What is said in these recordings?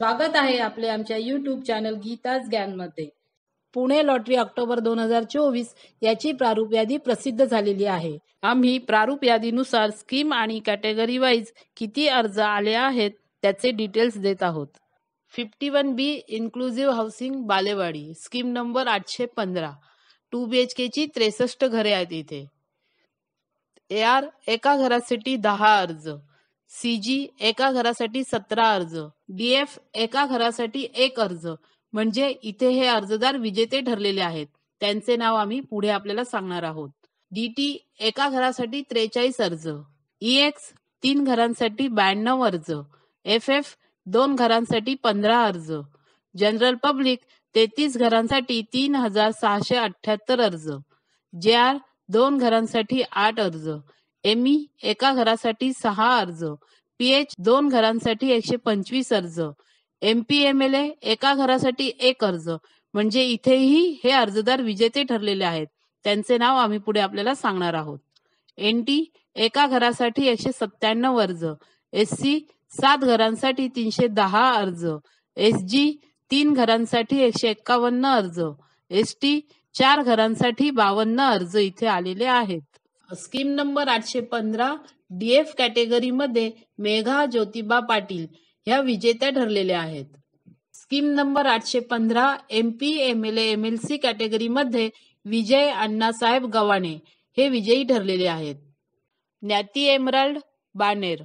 स्वागत आहे आपले आमच्या YouTube चॅनल गीताच ज्ञानमध्ये। पुणे लॉटरी ऑक्टोबर 2024 याची प्रारूप यादी प्रसिद्ध झालेली आहे। आम्ही प्रारूप यादीनुसार स्कीम आणि कॅटेगरी वाईज किती अर्ज आले आहेत त्याचे डिटेल्स देत आहोत। 51B inclusive housing Balewadi, scheme number 815, 2 BHK ची 63 घरे आहेत इथे। AR एका घरासाठी 10 अर्ज, CG एका घरासाठी 17 अर्ज, DF एका घरासाठी 1 अर्ज, म्हणजे इथे हे अर्जदार विजेते ठरलेले आहेत। त्यांचे नाव आम्ही पुढे आपल्याला सांगणार आहोत। DT एका घरासाठी 43 अर्ज, EX 3 घरांसाठी 92 अर्ज, FF 2 घरांसाठी 15 अर्ज, जनरल पब्लिक 33 घरांसाठी 3678 अर्ज, JR 2 घरांसाठी 8 अर्ज, ME एका घरासाठी 6 अर्ज, PH 2 घरांसाठी 125 अर्ज, MPMLA एका घरासाठी 1 अर्ज, म्हणजे इथेही हे अर्जदार विजेते ठरलेले आहेत। त्यांचे नाव आम्ही पुढे आपल्याला सांगणार आहोत। NT एका घरासाठी 197 अर्ज, SC 7 घरांसाठी 310 अर्ज, SG 3 घरांसाठी 151 अर्ज, ST 4 घरांसाठी 52 अर्ज इथे आलेले आहेत। स्कीम नंबर 815 DF कॅटेगरी मध्ये मेघा ज्योतिबा पाटील ह्या विजेत्या ठरलेल्या आहेत। Scheme number 815 MP MLA MLC category मध्ये विजय अण्णासाहेब गव्हाणे हे विजयी ठरलेले आहेत। Nyati emerald Baner,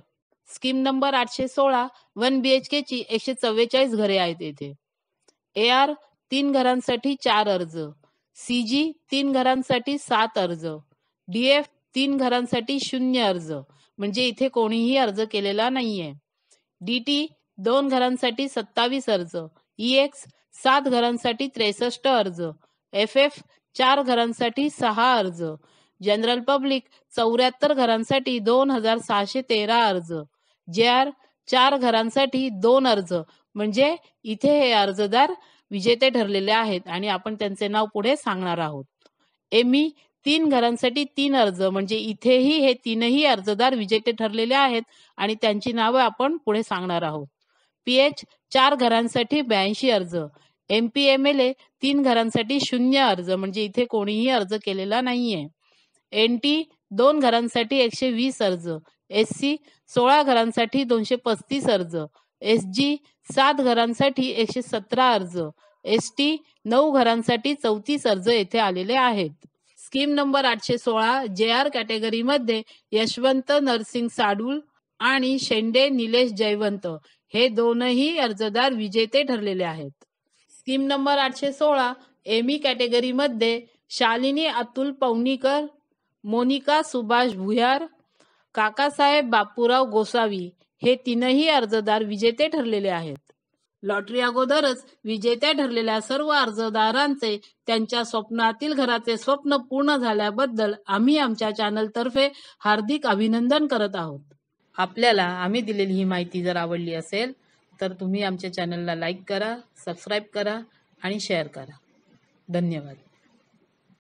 scheme number 816 1 BHK ची 144 घरे आहेत येथे। AR 3 घरांसाठी 4 अर्ज, CG 3 घरांसाठी 7 अर्ज, DF 3 घरांसाठी 0 अर्ज, म्हणजे इथे कोणीही अर्ज केलेला नाहीये। DT 2 घरांसाठी 27 अर्ज, EX 7 घरांसाठी 63 अर्ज, FF 4 घरांसाठी 6 अर्ज, जनरल पब्लिक 74 घरांसाठी 2613 अर्ज, JR 4 घरांसाठी 2 अर्ज, म्हणजे इथे हे अर्जदार विजेते ठरलेले आहेत आणि आपण त्यांचे नाव पुढे सांगणार आहोत। ME 3 घरांसाठी 3 अर्ज, म्हणजे इथेही हे तीनही अर्जदार विजेते ठरलेले आहेत आणि त्यांची नावे आपण पुढे सांगणार आहोत। PH 4 घरांसाठी 82 अर्ज, MPMLA 3 घरांसाठी 0 अर्ज, म्हणजे इथे कोणीही अर्ज केलेला नाहीये। NT 2 घरांसाठी 120 अर्ज, SC 16 घरांसाठी 235 अर्ज, SG 7 घरांसाठी 117 अर्ज, ST 9 घरांसाठी 34 अर्ज येथे आलेले आहेत। स्कीम नंबर 816 JR कॅटेगरी मध्ये यशवंत नरसिंग साडुल आणि शेंडे निलेश जयवंत हे दोनही अर्जदार विजेते ठरलेले आहेत। स्कीम नंबर 816 ME कॅटेगरी मध्ये शालिनी अतुल पवनीकर, मोनिका सुभाष भुयार, काकासाहेब बापूराव गोसावी हे तीनही अर्जदार विजेते ठरलेले आहेत। लॉटरी अगोदरच विजेत्या ठरलेल्या सर्व अर्जदारांचे त्यांच्या स्वप्नातील घराचे स्वप्न पूर्ण झाल्याबद्दल आम्ही आमच्या चॅनल तर्फे हार्दिक अभिनंदन करत आहोत। आपल्याला आम्ही दिलेली ही माहिती जर आवडली असेल तर तुम्ही आमच्या चॅनलला लाईक करा, सबस्क्राईब करा आणि शेअर करा। धन्यवाद।